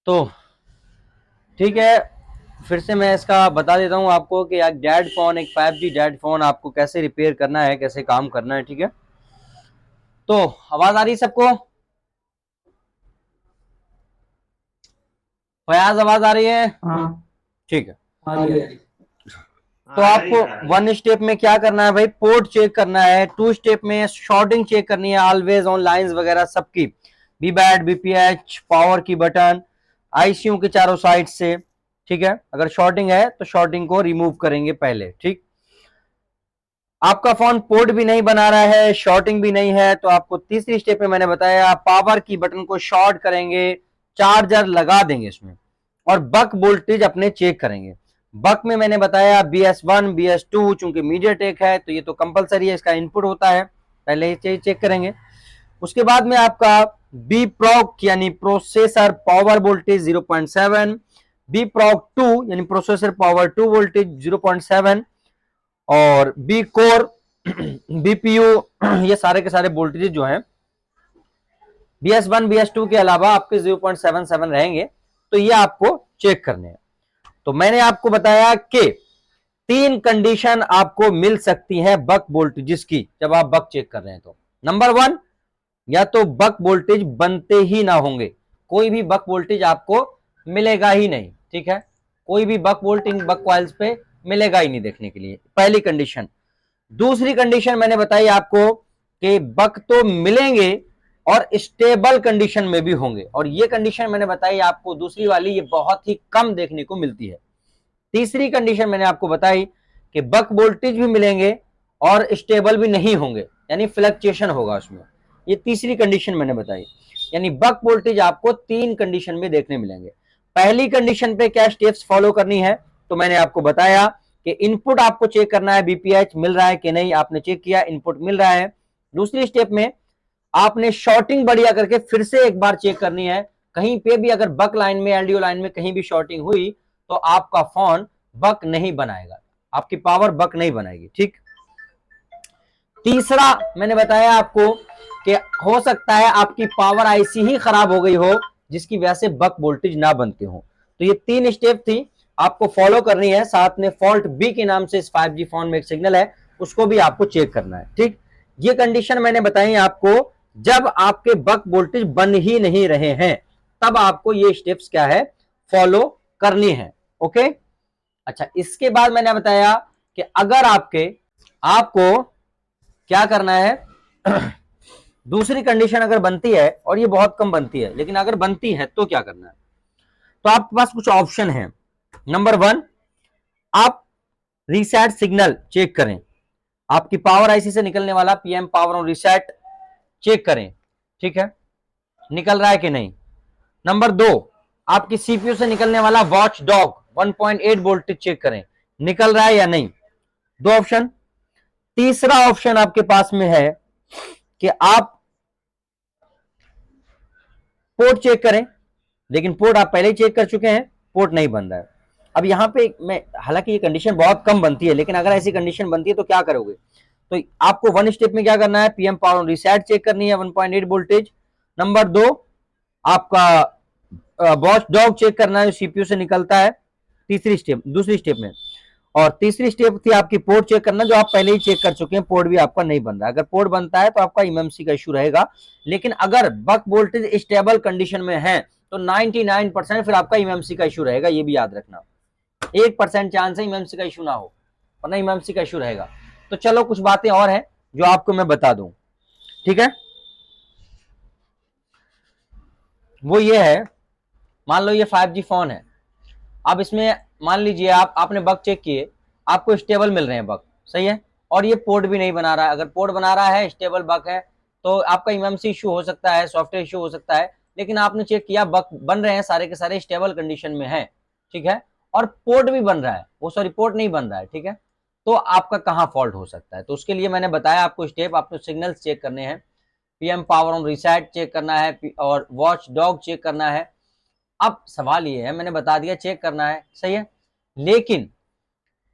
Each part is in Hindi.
तो ठीक है, फिर से मैं इसका बता देता हूँ आपको कि एक डेड फोन, एक 5G डेड फोन आपको कैसे रिपेयर करना है, कैसे काम करना है। ठीक है, तो आवाज आ रही है सबको? फयाज आवाज आ रही है? हाँ। ठीक है। आ रही है। तो आ रही आपको है, आ रही है। 1 स्टेप में क्या करना है भाई, पोर्ट चेक करना है। 2 स्टेप में शॉर्टिंग चेक करनी है, ऑलवेज ऑन लाइंस वगैरह सबकी, बी बैड, बीपीएच, पावर की बटन, आईसीयू के चारों साइड से। ठीक है, अगर शॉर्टिंग है तो शॉर्टिंग को रिमूव करेंगे पहले। ठीक, आपका फोन पोर्ट भी नहीं बना रहा है, शॉर्टिंग भी नहीं है, तो आपको तीसरी स्टेप में मैंने बताया पावर की बटन को शॉर्ट करेंगे, चार्जर लगा देंगे इसमें, और बक वोल्टेज अपने चेक करेंगे। बक में मैंने बताया BS1 BS2, चूंकि मीडियाटेक है तो ये तो कंपलसरी है, इसका इनपुट होता है, पहले ये चेक करेंगे। उसके बाद में आपका बी प्रॉक यानी प्रोसेसर पावर वोल्टेज 0.7, बी प्रॉक 2 यानी प्रोसेसर पावर 2 वोल्टेज 0.7, और बी कोर बीपीयू ये सारे के सारे वोल्टेज जो हैं BS1 BS2 के अलावा आपके 0.77 रहेंगे, तो ये आपको चेक करने हैं। तो मैंने आपको बताया कि 3 कंडीशन आपको मिल सकती है बक वोल्टेज की जब आप बक चेक कर रहे हैं। तो नंबर 1, या तो बक वोल्टेज बनते ही ना होंगे, कोई भी बक वोल्टेज आपको मिलेगा ही नहीं। ठीक है, कोई भी बक वोल्टेज बक कॉइल्स पे मिलेगा ही नहीं देखने के लिए, पहली कंडीशन। दूसरी कंडीशन मैंने बताई आपको कि बक तो मिलेंगे और स्टेबल कंडीशन में भी होंगे, और ये कंडीशन मैंने बताई आपको दूसरी वाली, ये बहुत ही कम देखने को मिलती है। तीसरी कंडीशन मैंने आपको बताई कि बक वोल्टेज भी मिलेंगे और स्टेबल भी नहीं होंगे, यानी फ्लक्चुएशन होगा उसमें। ये तीसरी कंडीशन मैंने बताई, यानी बक वोल्टेज आपको 3 कंडीशन में देखने मिलेंगे। पहली कंडीशन पे क्या स्टेप्स फॉलो करनी है, तो मैंने आपको बताया कि इनपुट आपको चेक करना है, बीपीएच मिल रहा है कि नहीं, आपने चेक किया, इनपुट मिल रहा है। दूसरी स्टेप में आपने शॉर्टिंग बढ़िया करके फिर से एक बार चेक करनी है, कहीं पे भी अगर बक लाइन में, एलडीओ लाइन में कहीं भी शॉर्टिंग हुई तो आपका फोन बक नहीं बनाएगा, आपकी पावर बक नहीं बनाएगी। ठीक, तीसरा मैंने बताया आपको कि हो सकता है आपकी पावर आईसी ही खराब हो गई हो जिसकी वजह से बक वोल्टेज ना बनते हो। तो ये 3 स्टेप थी, आपको फॉलो करनी है। साथ में फॉल्ट बी के नाम से इस 5G फोन में एक सिग्नल है, उसको भी आपको चेक करना है। ठीक, ये कंडीशन मैंने बताई आपको जब आपके बक वोल्टेज बन ही नहीं रहे हैं, तब आपको ये स्टेप्स क्या है, फॉलो करनी है। ओके, अच्छा, इसके बाद मैंने बताया कि अगर आपको क्या करना है दूसरी कंडीशन अगर बनती है, और ये बहुत कम बनती है, लेकिन अगर बनती है तो क्या करना है, तो आपके पास कुछ ऑप्शन है। नंबर 1, आप रीसेट सिग्नल चेक करें, आपकी पावर आईसी से निकलने वाला PM power on reset check करें। ठीक है, निकल रहा है कि नहीं। नंबर 2, आपकी सीपीयू से निकलने वाला वॉच डॉग 1.8 वोल्टेज चेक करें, निकल रहा है या नहीं। 2 ऑप्शन। तीसरा ऑप्शन आपके पास में है कि आप पोर्ट चेक करें, लेकिन पोर्ट आप पहले ही चेक कर चुके हैं, पोर्ट नहीं बन रहा है। अब यहां पे मैं, हालांकि ये कंडीशन बहुत कम बनती है, लेकिन अगर ऐसी कंडीशन बनती है तो क्या करोगे, तो आपको 1 स्टेप में क्या करना है, पीएम पावर रीसेट चेक करनी है 1.8 वोल्टेज। नंबर 2, आपका वॉच डॉग चेक करना है, सीपीयू से निकलता है, तीसरी स्टेप, दूसरी स्टेप में। और तीसरी स्टेप थी आपकी पोर्ट चेक करना, जो आप पहले ही चेक कर चुके हैं, पोर्ट भी आपका नहीं बन रहा है। अगर पोर्ट बनता है तो आपका एमएमसी का इशू रहेगा, लेकिन अगर बक वोल्टेज स्टेबल कंडीशन में है तो 99% फिर आपका एमएमसी का इशू रहेगा, ये भी याद रखना। 1% चांस है एमएमसी का इशू ना हो, वरना एमएमसी का इशू रहेगा। तो चलो कुछ बातें और हैं जो आपको मैं बता दूं। ठीक है, वो ये है, मान लो ये 5G फोन है, अब इसमें मान लीजिए आपने बग चेक किए, आपको स्टेबल मिल रहे हैं बग, सही है, और ये पोर्ट भी नहीं बना रहा है। अगर पोर्ट बना रहा है, स्टेबल बग है, तो आपका एमएमसी इशू हो सकता है, सॉफ्टवेयर इशू हो सकता है, लेकिन आपने चेक किया बग बन रहे हैं, सारे के सारे स्टेबल कंडीशन में है। ठीक है, और पोर्ट भी बन रहा है, वो सॉरी पोर्ट नहीं बन रहा है। ठीक है, तो आपका कहां फॉल्ट हो सकता है, तो उसके लिए मैंने बताया आपको स्टेप, आपको सिग्नल्स चेक करने हैं, PM power on reset check करना है, और वॉच डॉग चेक करना है। अब सवाल ये है, मैंने बता दिया चेक करना है, सही है, लेकिन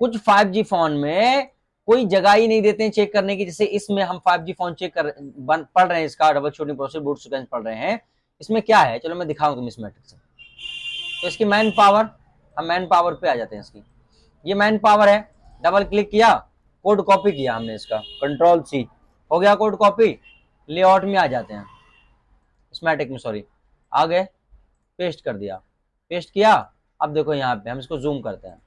कुछ 5G फोन में कोई जगह ही नहीं देते हैं चेक करने की। जैसे इसमें हम 5G फोन चेक कर पढ़ रहे हैं, इसका double shooting process boot sequence पढ़ रहे हैं, इसमें क्या है, चलो मैं दिखाऊंगा मिस मैट्रिक्स से। तो इसकी मैन पावर, हम मैन पावर पे आ जाते हैं इसकी। ये मैन पावर है, डबल क्लिक किया, कोड कॉपी किया हमने इसका, कंट्रोल सी, हो गया कोड कॉपी। लेआउट में आ जाते हैं, स्मैटिक में सॉरी, आ गए, पेस्ट कर दिया, पेस्ट किया। अब देखो यहाँ पे हम इसको जूम करते हैं,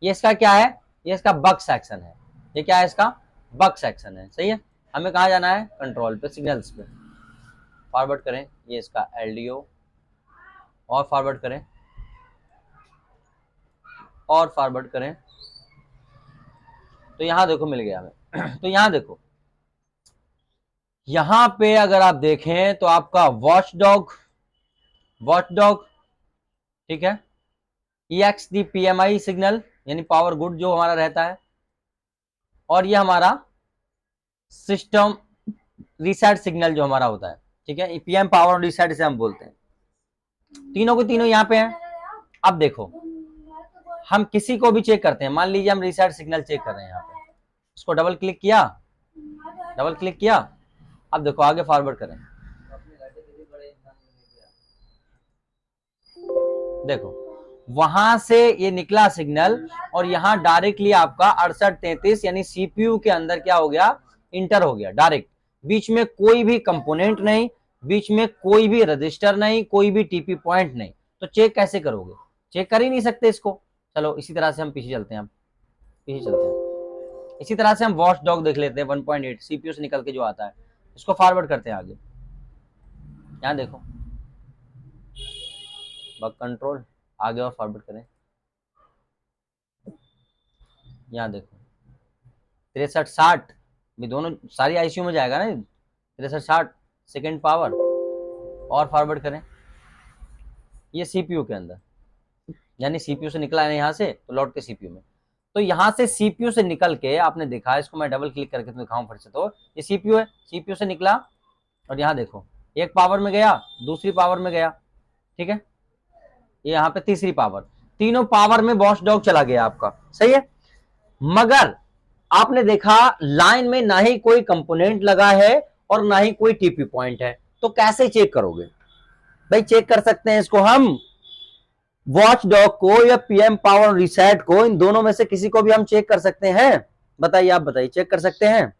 ये इसका क्या है, ये इसका बग सेक्शन है, ये क्या है इसका बग सेक्शन है, सही है। हमें कहाँ जाना है, कंट्रोल पे, सिग्नल्स पे, फॉरवर्ड करें, ये इसका एलडीओ, और फॉरवर्ड करें, और फॉरवर्ड करें, तो यहां देखो मिल गया हमें। तो यहां देखो, यहां पे अगर आप देखें तो आपका वॉचडॉग, ठीक है, EXD PMI सिग्नल यानी पावर गुड जो हमारा रहता है, और ये हमारा सिस्टम रीसेट सिग्नल जो हमारा होता है, ठीक है, PM पावर रीसेट इसे हम बोलते हैं। तीनों के तीनों यहाँ पे हैं। अब देखो हम किसी को भी चेक करते हैं, मान लीजिए हम रीसेट सिग्नल चेक कर रहे हैं यहाँ पे, इसको डबल क्लिक किया, डबल क्लिक किया, अब देखो आगे फॉरवर्ड करें, देखो वहां से ये निकला सिग्नल, और यहां डायरेक्टली आपका 6833 यानी CPU के अंदर क्या हो गया, इंटर हो गया डायरेक्ट, बीच में कोई भी कंपोनेंट नहीं, बीच में कोई भी रजिस्टर नहीं, कोई भी टीपी पॉइंट नहीं। तो चेक कैसे करोगे, चेक कर ही नहीं सकते इसको। चलो इसी तरह से हम पीछे चलते हैं, इसी तरह से हम वॉच डॉग देख लेते हैं 1.8 CPU से निकल के जो आता है, इसको फॉरवर्ड करते हैं आगे। यहां देखो बग कंट्रोल, आगे और फॉरवर्ड करें, यहाँ देखो 6360 भी दोनों सारी आईसीयू में जाएगा ना, 6360 सेकेंड पावर, और फॉरवर्ड करें, ये सीपीयू के अंदर, यानी सीपीयू से निकला है यहाँ से तो लौट के सीपीयू में। तो यहाँ से सीपीयू से निकल के आपने देखा, इसको मैं डबल क्लिक करके तो दिखाऊं फिर से, तो ये सीपीयू है, सीपीयू से निकला, और यहाँ देखो एक पावर में गया, दूसरी पावर में गया, ठीक है, ये यहाँ पे तीसरी पावर, तीनों पावर में वॉचडॉग चला गया आपका, सही है। मगर आपने देखा लाइन में ना ही कोई कंपोनेंट लगा है और ना ही कोई टीपी पॉइंट है, तो कैसे चेक करोगे भाई, चेक कर सकते हैं इसको हम वॉचडॉग को या पीएम पावर रीसेट को, इन दोनों में से किसी को भी हम चेक कर सकते हैं, बताइए, आप बताइए, चेक कर सकते हैं?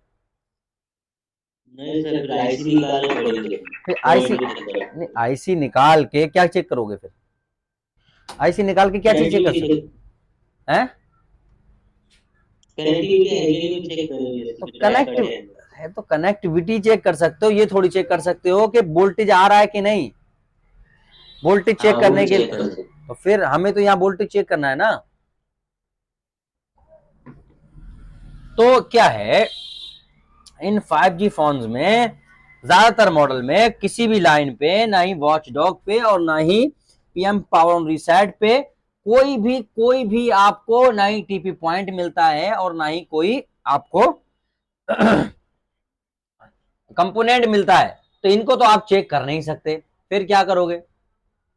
नहीं सर, फिर आईसी निकालना पड़ेगा, फिर आईसी नहीं, आईसी निकाल के क्या चेक करोगे फिर, आईसी निकाल के क्या चीज चेक कर सकते हैं? तो कनेक्ट है, तो कनेक्टिविटी चेक कर सकते हो, ये थोड़ी चेक कर सकते हो कि वोल्टेज आ रहा है कि नहीं, वोल्टेज चेक करने के लिए, तो फिर हमें तो यहाँ वोल्टेज चेक करना है ना। तो क्या है, इन 5G फोन्स में ज्यादातर मॉडल में किसी भी लाइन पे, ना ही वॉचडॉग पे और ना ही पीएम पावर रीसेट पे कोई भी आपको ना ही टीपी पॉइंट मिलता है और ना ही कोई आपको कंपोनेंट मिलता है। तो इनको तो आप चेक कर नहीं सकते, फिर क्या करोगे,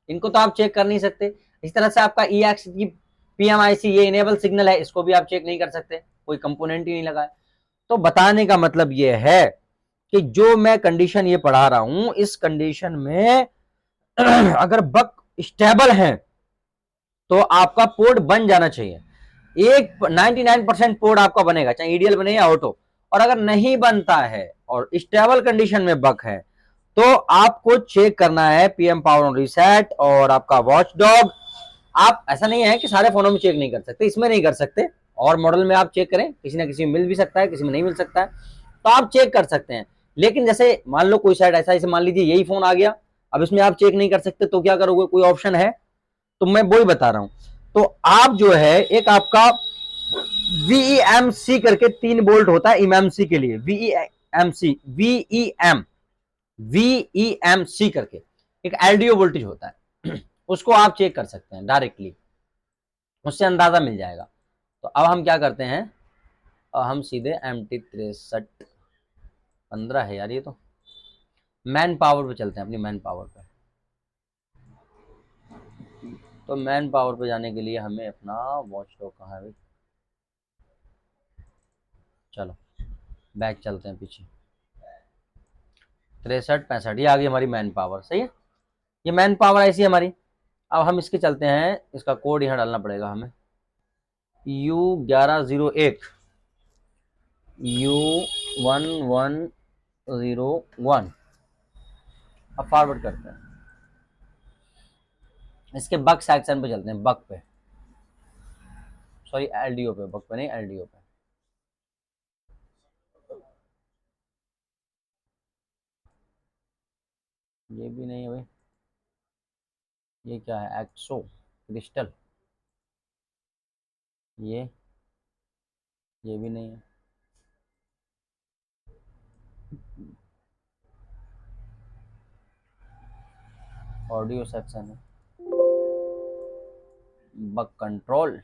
इनको तो आप चेक कर नहीं सकते। इस तरह से आपका EXD PMIC ये इनेबल सिग्नल है, इसको भी आप चेक नहीं कर सकते, कोई कंपोनेंट ही नहीं लगा है। तो बताने का मतलब ये है कि जो मैं कंडीशन ये पढ़ा रहा हूं, इस कंडीशन में अगर बग स्टेबल है तो आपका पोर्ट बन जाना चाहिए, 99% पोर्ट आपका बनेगा, चाहे ईडीएल बने या ऑटो। और अगर नहीं बनता है और स्टेबल कंडीशन में बग है, तो आपको चेक करना है पीएम पावर रीसेट और आपका वॉचडॉग। आप ऐसा नहीं है कि सारे फोनों में चेक नहीं कर सकते, इसमें नहीं कर सकते, और मॉडल में आप चेक करें, किसी ना किसी में मिल भी सकता है, किसी में नहीं मिल सकता है, तो आप चेक कर सकते हैं। लेकिन जैसे मान लो कोई साइड ऐसा, जैसे मान लीजिए यही फोन आ गया, अब इसमें आप चेक नहीं कर सकते, तो क्या करोगे, कोई ऑप्शन है? तो मैं वही बता रहा हूं। तो आप जो है, एक आपका VEMC करके 3 बोल्ट होता है इमएमसी के लिए, VEMC करके एक एलडीओ वोल्टेज होता है, उसको आप चेक कर सकते हैं डायरेक्टली, उससे अंदाजा मिल जाएगा। तो अब हम क्या करते हैं, हम सीधे MT63 15 है यार, ये तो मैन पावर पे चलते हैं, अपनी मैन पावर पे। तो मैन पावर पे जाने के लिए हमें अपना वॉचडॉग कहाँ है भाई, चलो बैक चलते हैं पीछे, 63 65 ये आ गई हमारी मैन पावर, सही है। ये मैन पावर ऐसी हमारी, अब हम इसके चलते हैं, इसका कोड यहाँ डालना पड़ेगा हमें, U1101 U1101। अब फॉरवर्ड करते हैं, इसके बग सेक्शन पे चलते हैं, बग पे, सॉरी एलडीओ पे, बग पे नहीं एलडीओ पे। ये भी नहीं है भाई, ये क्या है, एक्सो क्रिस्टल, ये भी नहीं है। ऑडियो सेक्शन है, बग कंट्रोल,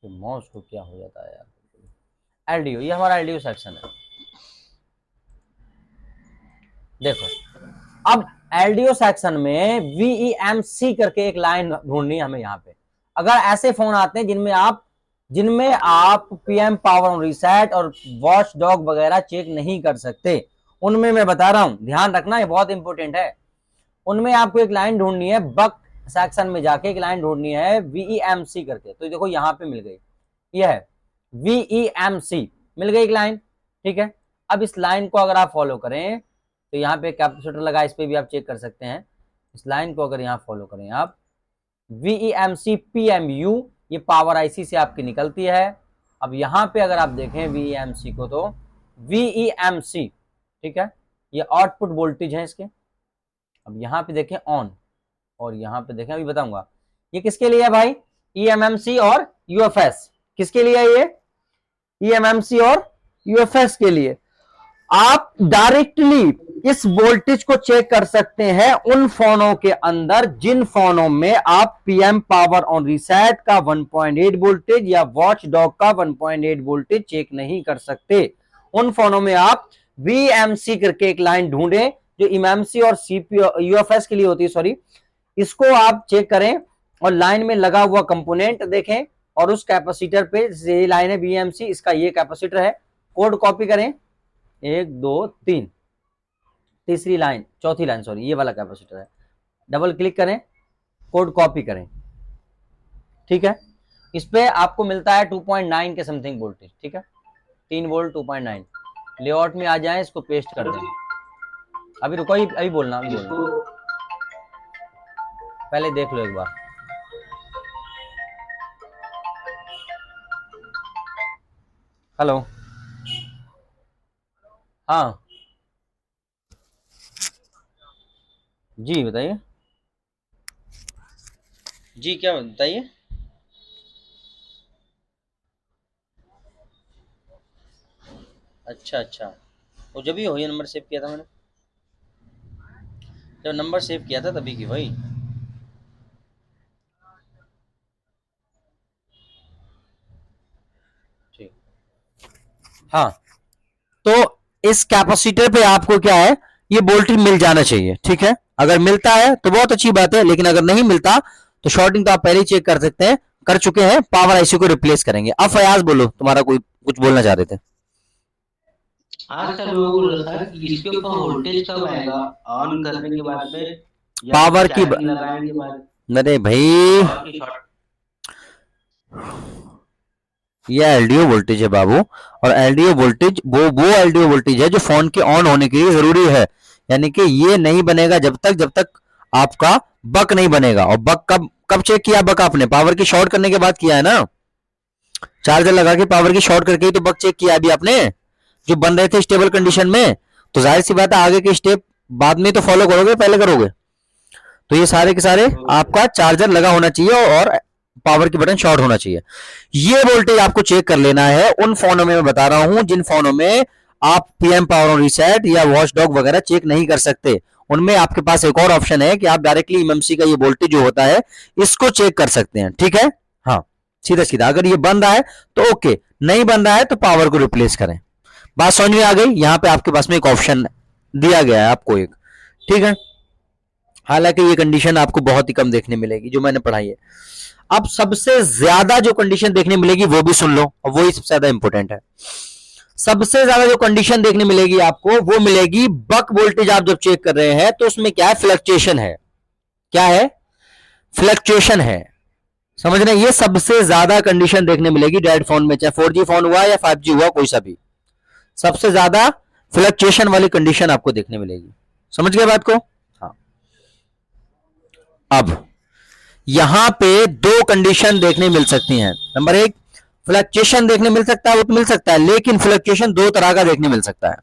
माउस को क्या हो जाता है यार। एलडीओ, ये हमारा एलडीओ सेक्शन है। देखो अब एलडीओ सेक्शन में VEMC करके एक लाइन ढूंढनी है हमें यहाँ पे। अगर ऐसे फोन आते हैं जिनमें आप PM पावर ऑन रीसेट और वॉच डॉग वगैरह चेक नहीं कर सकते, उनमें मैं बता रहा हूं, ध्यान रखना, ये बहुत इंपॉर्टेंट है। उनमें आपको एक लाइन ढूंढनी है, बग सेक्शन में जाके एक लाइन ढूंढनी है VEMC करके। तो देखो यहाँ पे मिल गई, यह है VEMC, मिल गई एक लाइन, ठीक है। अब इस लाइन को अगर आप फॉलो करें तो यहाँ पे कैपेसिटर लगा, इस पे भी आप चेक कर सकते हैं। इस लाइन को अगर यहाँ फॉलो करें आप, VEMC PMU, ये पावर आईसी से आपकी निकलती है। अब यहाँ पे अगर आप देखें VEMC को, तो VEMC, ठीक है, ये आउटपुट वोल्टेज है इसके। अब यहाँ पे देखें ऑन, और यहाँ पे देखें, अभी बताऊंगा ये किसके लिए है भाई, EMMC और UFS, किसके लिए है ये, EMMC और UFS के लिए। आप डायरेक्टली इस वोल्टेज को चेक कर सकते हैं उन फोनों के अंदर जिन फोनों में आप PM पावर ऑन रीसेट का 1.8 वोल्टेज या वॉच डॉग का 1.8 वोल्टेज चेक नहीं कर सकते। उन फोनों में आप VMC करके एक लाइन ढूंढें जो EMMC और UFS के लिए होती है, सॉरी, इसको आप चेक करें और लाइन में लगा हुआ कंपोनेंट देखें, और उस कैपेसिटर पे ये लाइन है VMC, इसका ये कैपेसिटर है, कोड कॉपी करें, 1 2 3, तीसरी लाइन, चौथी लाइन, सॉरी, ये वाला कैपेसिटर है, डबल क्लिक करें, कोड कॉपी करें, ठीक है। इस पे आपको मिलता है 2.9 के समथिंग वोल्टेज, ठीक है, 3 वोल्ट 2.9। लेआउट में आ जाएं, इसको पेस्ट कर दें। अभी रुको, अभी बोलना, पहले देख लो एक बार। हेलो, हाँ जी बताइए, जी क्या बताइए। अच्छा अच्छा, वो जब ही हो, ये नंबर सेव किया था मैंने, जब नंबर सेव किया था तभी की भाई। ठीक, हाँ, तो इस कैपेसिटर पे आपको क्या है, ये वोल्टेज मिल जाना चाहिए, ठीक है। अगर मिलता है तो बहुत अच्छी बात है, लेकिन अगर नहीं मिलता तो शॉर्टिंग तो आप पहले ही चेक कर सकते हैं, कर चुके हैं, पावर आईसी को रिप्लेस करेंगे। अब फयाज बोलो, तुम्हारा कोई कुछ बोलना चाह रहे थे। हाँ सर, मैं बोल रहा था कि इसके ऊपर वोल्टेज कब आएगा, ऑन करने के बाद में या पावर की चार्जिंग लगाने के बाद। अरे भाई, पावर की शॉर्ट, ये एलडीओ वोल्टेज है बाबू, और एलडीओ वोल्टेज वो एलडीओ वोल्टेज है जो फोन के ऑन होने के लिए जरूरी है। यानी कि ये नहीं बनेगा जब तक आपका बक नहीं बनेगा। और बक कब चेक किया, बक आपने पावर की शॉर्ट करने के बाद किया है ना, चार्जर लगा के पावर की शॉर्ट करके ही तो बक चेक किया अभी आपने, जो बन रहे थे स्टेबल कंडीशन में। तो जाहिर सी बात है आगे के स्टेप बाद में तो फॉलो करोगे, पहले करोगे। तो ये सारे के सारे आपका चार्जर लगा होना चाहिए और पावर की बटन शॉर्ट होना चाहिए। ये वोल्टेज आपको चेक कर लेना है उन फोनों में, मैं बता रहा हूं जिन फोनों में आप PM पावर ऑन रीसेट या वॉच डॉग वगैरह चेक नहीं कर सकते। उनमें आपके पास एक और ऑप्शन है कि आप डायरेक्टली EMMC का ये वोल्टेज जो होता है इसको चेक कर सकते हैं, ठीक है। हाँ, सीधा सीधा अगर ये बन रहा है तो ओके, नहीं बन रहा है तो पावर को रिप्लेस करें। बात समझ में आ गई। यहाँ पे आपके पास में एक ऑप्शन दिया गया है आपको एक, ठीक है। हालांकि ये कंडीशन आपको बहुत ही कम देखने मिलेगी जो मैंने पढ़ाई है। अब सबसे ज्यादा जो कंडीशन देखने मिलेगी वो भी सुन लो, और वही सबसे ज्यादा इंपॉर्टेंट है। सबसे ज्यादा जो कंडीशन देखने मिलेगी आपको वो मिलेगी बक वोल्टेज आप जब चेक कर रहे हैं तो उसमें क्या है, फ्लक्चुएशन है। क्या है, फ्लक्चुएशन है। समझ रहे हैं, ये सबसे ज्यादा कंडीशन देखने मिलेगी डेड फोन में, चाहे 4G फोन हुआ या 5G हुआ, कोई सा भी, सबसे ज्यादा फ्लक्चुएशन वाली कंडीशन आपको देखने मिलेगी। समझ गए बात को? हाँ। अब यहां पे दो कंडीशन देखने मिल सकती हैं। नंबर एक, फ्लक्चुएशन देखने मिल सकता है, वो तो मिल सकता है, लेकिन फ्लक्चुएशन दो तरह का देखने मिल सकता है।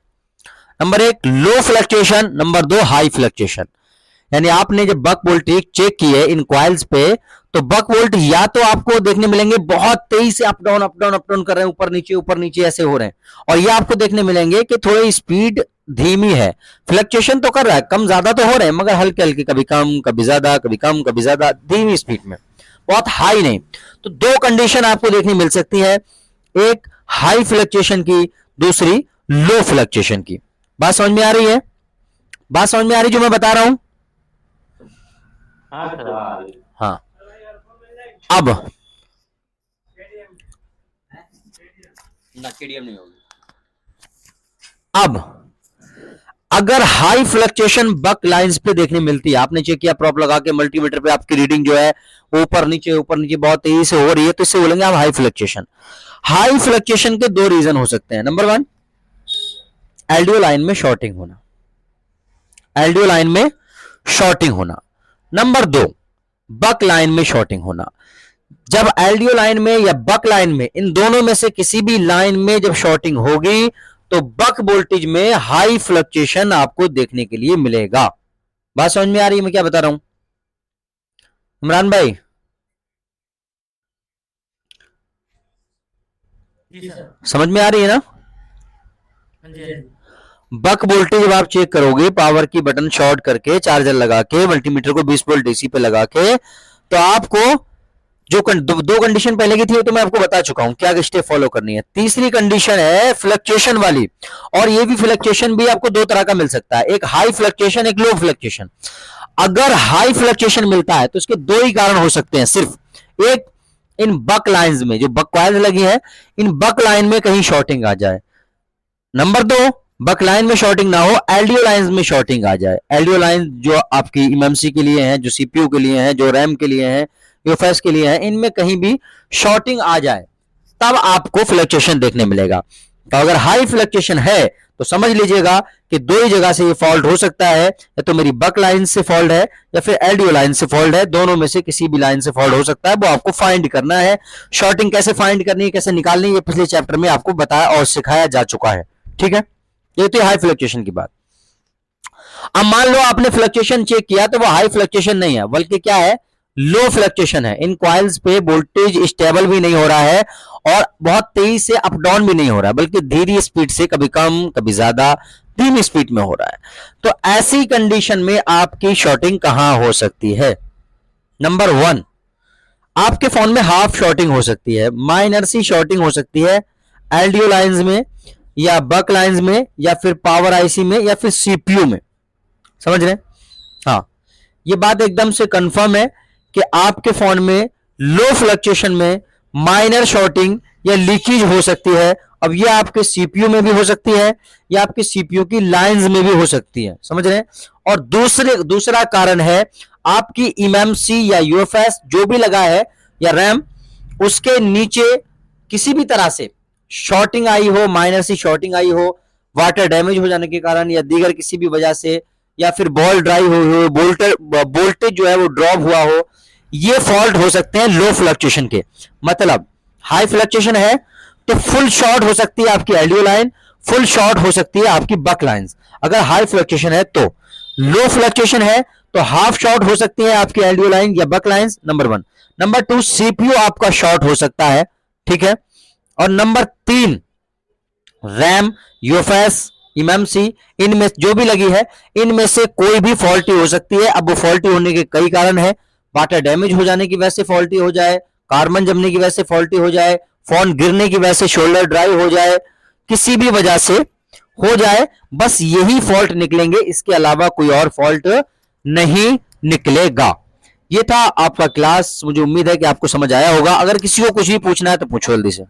नंबर एक लो फ्लक्चुएशन, नंबर दो हाई फ्लक्चुएशन। यानी आपने जब बक वोल्टेज चेक किए इन कॉइल्स पे, तो बक वोल्ट या तो आपको देखने मिलेंगे बहुत तेजी से up down up down up down कर रहे हैं, ऊपर नीचे ऐसे हो रहे हैं, और ये आपको देखने मिलेंगे कि थोड़ी स्पीड धीमी है, फ्लक्चुएशन तो कर रहा है, कम ज्यादा तो हो रहे हैं मगर हल्के हल्के, कभी कम कभी ज्यादा, कभी कम कभी ज्यादा, धीमी स्पीड में, बहुत हाई नहीं। तो दो कंडीशन आपको देखने मिल सकती है, एक हाई फ्लक्चुएशन की, दूसरी लो फ्लक्चुएशन की। बात समझ में आ रही है? बात समझ में आ रही जो मैं बता रहा हूं? हाँ सर आ रही। हाँ। अब ना केडीएम नहीं होगी। अब अगर हाई फ्लक्चुएशन बक लाइंस पे देखने मिलती है, आपने चेक किया प्रॉप लगा के मल्टीमीटर पे, आपकी रीडिंग जो है ऊपर नीचे बहुत तेजी से हो रही है, तो इससे बोलेंगे आप हाई फ्लक्चुएशन। हाई फ्लक्चुएशन के दो रीजन हो सकते हैं। नंबर वन, एलडीओ लाइन में शॉर्टिंग होना, एलडीओ लाइन में शॉर्टिंग होना। नंबर दो, बक लाइन में शॉर्टिंग होना। जब एलडीओ लाइन में या बक लाइन में, इन दोनों में से किसी भी लाइन में जब शॉर्टिंग होगी तो बक वोल्टेज में हाई फ्लक्चुएशन आपको देखने के लिए मिलेगा। बात समझ में आ रही है मैं क्या बता रहा हूं इमरान भाई? समझ में आ रही है ना? बक वोल्टेज जब आप चेक करोगे पावर की बटन शॉर्ट करके, चार्जर लगा के, मल्टीमीटर को 20 वोल्ट डीसी पे लगा के, तो आपको जो दो कंडीशन पहले की थी तो मैं आपको बता चुका हूं क्या स्टेप फॉलो करनी है। तीसरी कंडीशन है फ्लक्चुएशन वाली, और ये भी फ्लक्चुएशन भी आपको दो तरह का मिल सकता है, एक हाई फ्लक्चुएशन, एक लो फ्लक्चुएशन। अगर हाई फ्लक्चुएशन मिलता है तो इसके दो ही कारण हो सकते हैं सिर्फ, एक इन बक लाइंस में जो बक कॉइल लगी है, इन बक लाइन में कहीं शॉर्टिंग आ जाए। नंबर दो, बक लाइन में शॉर्टिंग ना हो, एलडीओ लाइन में शॉर्टिंग आ जाए। एलडीओ लाइन जो आपकी एमएमसी के लिए है, जो सीपीयू के लिए है, जो रैम के लिए है, यूएफएस के लिए है, इनमें कहीं भी शॉर्टिंग आ जाए तब आपको फ्लक्चुएशन देखने मिलेगा। तो अगर हाई फ्लक्चुएशन है तो समझ लीजिएगा कि दो ही जगह से ये फॉल्ट हो सकता है, या तो मेरी बक लाइन से फॉल्ट है या फिर एलडीओ लाइन से फॉल्ट है, दोनों में से किसी भी लाइन से फॉल्ट हो सकता है, वो आपको फाइंड करना है। शॉर्टिंग कैसे फाइंड करनी है, कैसे निकालनी है, ये पिछले चैप्टर में आपको बताया और सिखाया जा चुका है। ठीक है, ये तो हाई फ्लक्चुएशन की बात। अब मान लो आपने फ्लक्चुएशन चेक किया तो वो हाई फ्लक्चुएशन नहीं है, बल्कि क्या है, लो फ्लक्चुएशन है। इन कॉइल्स पे वोल्टेज स्टेबल भी नहीं हो रहा है और बहुत तेजी से अप डाउन भी नहीं हो रहा है, बल्कि धीरे स्पीड से, कभी कम कभी ज्यादा, धीमी स्पीड में हो रहा है। तो ऐसी कंडीशन में आपकी शॉर्टिंग कहां हो सकती है? नंबर वन, आपके फोन में हाफ शॉर्टिंग हो सकती है, माइनर सी शॉर्टिंग हो सकती है एलडीओ लाइंस में या बक लाइंस में या फिर पावर आईसी में या फिर सीपीयू में। समझ रहे हैं? हाँ, ये बात एकदम से कंफर्म है कि आपके फोन में लो फ्लक्चुएशन में माइनर शॉर्टिंग या लीकेज हो सकती है। अब ये आपके सीपीयू में भी हो सकती है या आपके सीपीयू की लाइंस में भी हो सकती है। समझ रहे हैं? और दूसरा कारण है आपकी एमएमसी या यूएफएस जो भी लगा है या रैम, उसके नीचे किसी भी तरह से शॉर्टिंग आई हो, माइनर सी शॉर्टिंग आई हो, वाटर डैमेज हो जाने के कारण या दीगर किसी भी वजह से, या फिर बॉल ड्राई हो, वोल्टेज जो है वो ड्रॉप हुआ हो, ये फॉल्ट हो सकते हैं लो फ्लक्चुएशन के। मतलब हाई फ्लक्चुएशन है तो फुल शॉर्ट हो सकती है आपकी एलडीओ लाइन, फुल शॉर्ट हो सकती है आपकी बक लाइंस अगर हाई फ्लक्चुएशन है तो। लो फ्लक्चुएशन है तो हाफ शॉर्ट हो सकती है आपकी एलडीओ लाइन या buck lines, number one. Number two, CPU आपका शॉर्ट हो सकता है। ठीक है, और नंबर तीन, रैम, यूएफएस, एमएमसी, इनमें जो भी लगी है इनमें से कोई भी फॉल्टी हो सकती है। अब वो फॉल्टी होने के कई कारण है, वाटर डैमेज हो जाने की वजह से फॉल्टी हो जाए, कार्बन जमने की वजह से फॉल्टी हो जाए, फोन गिरने की वजह से शोल्डर ड्राई हो जाए, किसी भी वजह से हो जाए, बस यही फॉल्ट निकलेंगे, इसके अलावा कोई और फॉल्ट नहीं निकलेगा। ये था आपका क्लास, मुझे उम्मीद है कि आपको समझ आया होगा। अगर किसी को कुछ भी पूछना है तो पूछो जल्दी से।